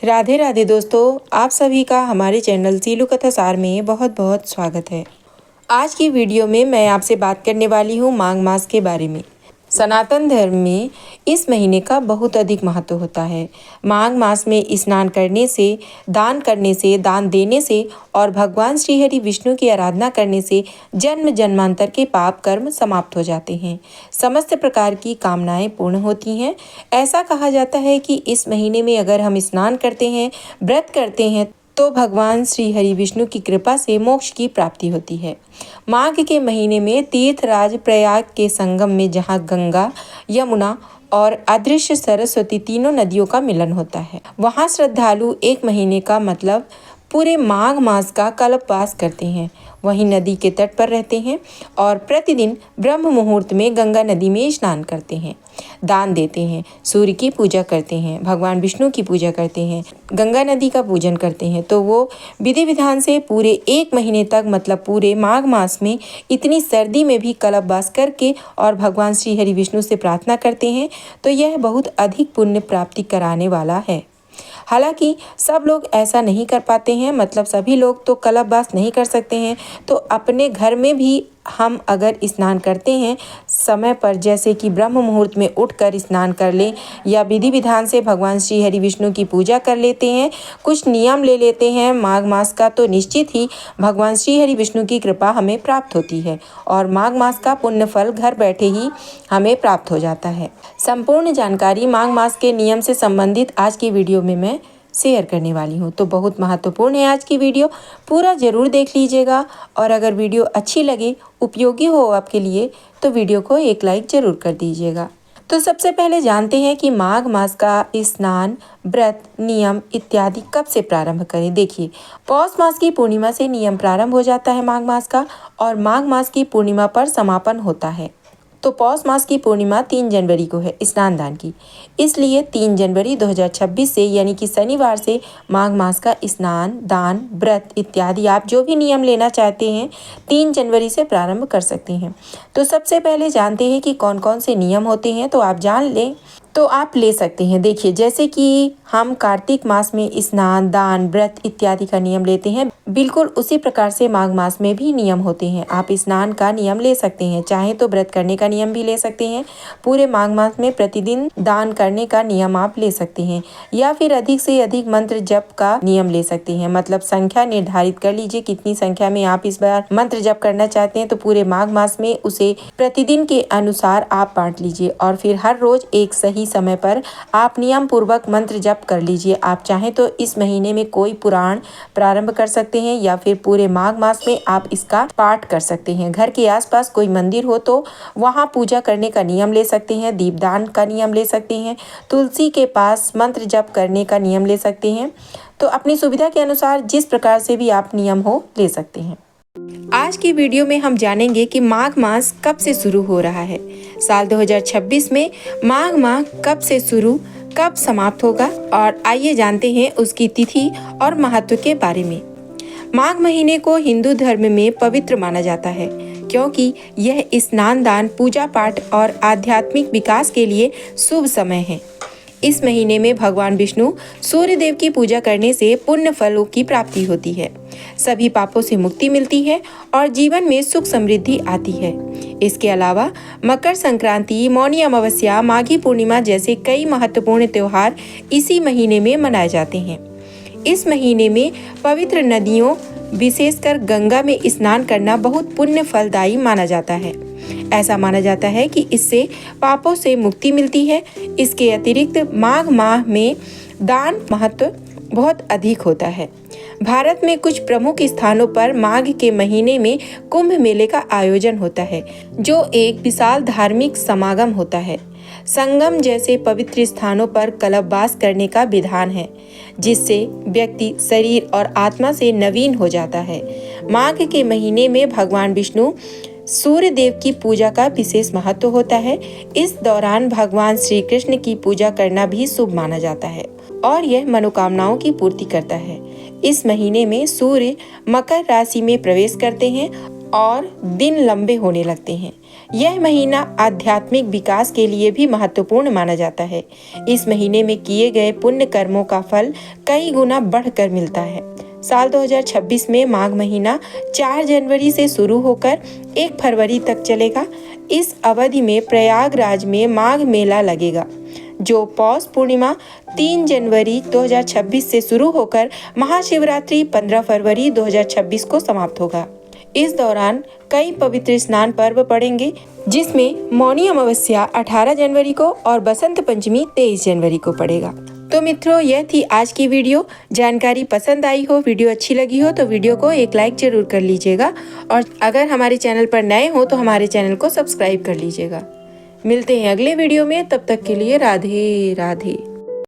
राधे राधे दोस्तों, आप सभी का हमारे चैनल सीलू कथा सार में बहुत बहुत स्वागत है। आज की वीडियो में मैं आपसे बात करने वाली हूँ माघ मास के बारे में। सनातन धर्म में इस महीने का बहुत अधिक महत्व होता है। माघ मास में स्नान करने से, दान देने से और भगवान श्री हरि विष्णु की आराधना करने से जन्म जन्मांतर के पाप कर्म समाप्त हो जाते हैं। समस्त प्रकार की कामनाएं पूर्ण होती हैं। ऐसा कहा जाता है कि इस महीने में अगर हम स्नान करते हैं, व्रत करते हैं तो भगवान श्री हरि विष्णु की कृपा से मोक्ष की प्राप्ति होती है। माघ के महीने में तीर्थराज प्रयाग के संगम में जहाँ गंगा, यमुना और अदृश्य सरस्वती तीनों नदियों का मिलन होता है, वहाँ श्रद्धालु एक महीने का मतलब पूरे माघ मास का कल्पवास करते हैं। वहीं नदी के तट पर रहते हैं और प्रतिदिन ब्रह्म मुहूर्त में गंगा नदी में स्नान करते हैं, दान देते हैं, सूर्य की पूजा करते हैं, भगवान विष्णु की पूजा करते हैं, गंगा नदी का पूजन करते हैं। तो वो विधि विधान से पूरे एक महीने तक मतलब पूरे माघ मास में इतनी सर्दी में भी कल्पवास करके और भगवान श्री हरि विष्णु से प्रार्थना करते हैं। तो यह बहुत अधिक पुण्य प्राप्ति कराने वाला है। हालांकि सब लोग ऐसा नहीं कर पाते हैं, मतलब सभी लोग तो कल्पवास नहीं कर सकते हैं। तो अपने घर में भी हम अगर स्नान करते हैं समय पर, जैसे कि ब्रह्म मुहूर्त में उठकर स्नान कर लें या विधि विधान से भगवान श्री हरि विष्णु की पूजा कर लेते हैं, कुछ नियम ले लेते हैं माघ मास का, तो निश्चित ही भगवान श्री हरि विष्णु की कृपा हमें प्राप्त होती है और माघ मास का पुण्य फल घर बैठे ही हमें प्राप्त हो जाता है। संपूर्ण जानकारी माघ मास के नियम से संबंधित आज की वीडियो में मैं शेयर करने वाली हूँ। तो बहुत महत्वपूर्ण है आज की वीडियो, पूरा ज़रूर देख लीजिएगा। और अगर वीडियो अच्छी लगे, उपयोगी हो आपके लिए, तो वीडियो को एक लाइक ज़रूर कर दीजिएगा। तो सबसे पहले जानते हैं कि माघ मास का स्नान, व्रत, नियम इत्यादि कब से प्रारंभ करें। देखिए, पौष मास की पूर्णिमा से नियम प्रारंभ हो जाता है माघ मास का और माघ मास की पूर्णिमा पर समापन होता है। तो पौष मास की पूर्णिमा 3 जनवरी को है स्नान दान की, इसलिए 3 जनवरी 2026 से यानी कि शनिवार से माघ मास का स्नान, दान, व्रत इत्यादि आप जो भी नियम लेना चाहते हैं 3 जनवरी से प्रारंभ कर सकते हैं। तो सबसे पहले जानते हैं कि कौन कौन से नियम होते हैं, तो आप जान लें तो आप ले सकते हैं। देखिए, जैसे कि हम कार्तिक मास में स्नान, दान, व्रत इत्यादि का नियम लेते हैं, बिल्कुल उसी प्रकार से माघ मास में भी नियम होते हैं। आप स्नान का नियम ले सकते हैं, चाहे तो व्रत करने का नियम भी ले सकते हैं। पूरे माघ मास में प्रतिदिन दान करने का नियम आप ले सकते हैं या फिर अधिक से अधिक मंत्र जप का नियम ले सकते हैं। मतलब संख्या निर्धारित कर लीजिए कितनी संख्या में आप इस बार मंत्र जप करना चाहते हैं, तो पूरे माघ मास में उसे प्रतिदिन के अनुसार आप बांट लीजिए और फिर हर रोज एक सही समय पर आप नियम पूर्वक मंत्र जप कर लीजिए। आप चाहें तो इस महीने में कोई पुराण प्रारंभ कर सकते हैं या फिर पूरे माघ मास में आप इसका पाठ कर सकते हैं। घर के आसपास कोई मंदिर हो तो वहां पूजा करने का नियम ले सकते हैं, दीपदान का नियम ले सकते हैं, तुलसी के पास मंत्र जप करने का नियम ले सकते हैं। तो अपनी सुविधा के अनुसार जिस प्रकार से भी आप नियम हो ले सकते हैं। आज की वीडियो में हम जानेंगे कि माघ मास कब से शुरू हो रहा है। साल 2026 में माघ माह कब से शुरू, कब समाप्त होगा, और आइए जानते हैं उसकी तिथि और महत्व के बारे में। माघ महीने को हिंदू धर्म में पवित्र माना जाता है क्योंकि यह स्नान, दान, पूजा पाठ और आध्यात्मिक विकास के लिए शुभ समय है। इस महीने में भगवान विष्णु सूर्य देव की पूजा करने से पुण्य फलों की प्राप्ति होती है, सभी पापों से मुक्ति मिलती है और जीवन में सुख समृद्धि आती है। इसके अलावा मकर संक्रांति, मौनी अमावस्या, माघी पूर्णिमा जैसे कई महत्वपूर्ण त्योहार इसी महीने में मनाए जाते हैं। इस महीने में पवित्र नदियों, विशेषकर गंगा में स्नान करना बहुत पुण्य फलदायी माना जाता है। ऐसा माना जाता है कि इससे पापों से मुक्ति मिलती है। इसके अतिरिक्त माघ माह में दान महत्व बहुत अधिक होता है। भारत में कुछ प्रमुख स्थानों पर माघ के महीने में कुंभ मेले का आयोजन होता है, जो एक विशाल धार्मिक समागम होता है। संगम जैसे पवित्र स्थानों पर कल्पवास करने का विधान है, जिससे व्यक्ति शरीर और आत्मा से नवीन हो जाता है। माघ के महीने में भगवान विष्णु सूर्य देव की पूजा का विशेष महत्व होता है। इस दौरान भगवान श्री कृष्ण की पूजा करना भी शुभ माना जाता है और यह मनोकामनाओं की पूर्ति करता है। इस महीने में सूर्य मकर राशि में प्रवेश करते हैं और दिन लंबे होने लगते हैं। यह महीना आध्यात्मिक विकास के लिए भी महत्वपूर्ण माना जाता है। इस महीने में किए गए पुण्य कर्मों का फल कई गुना बढ़कर मिलता है। साल 2026 में माघ महीना 4 जनवरी से शुरू होकर 1 फरवरी तक चलेगा। इस अवधि में प्रयागराज में माघ मेला लगेगा, जो पौष पूर्णिमा 3 जनवरी 2026 से शुरू होकर महाशिवरात्रि 15 फरवरी 2026 को समाप्त होगा। इस दौरान कई पवित्र स्नान पर्व पड़ेंगे, जिसमें मौनी अमावस्या 18 जनवरी को और बसंत पंचमी 23 जनवरी को पड़ेगा। तो मित्रों, यह थी आज की वीडियो। जानकारी पसंद आई हो, वीडियो अच्छी लगी हो तो वीडियो को एक लाइक जरूर कर लीजिएगा, और अगर हमारे चैनल पर नए हो तो हमारे चैनल को सब्सक्राइब कर लीजिएगा। मिलते हैं अगले वीडियो में, तब तक के लिए राधे राधे।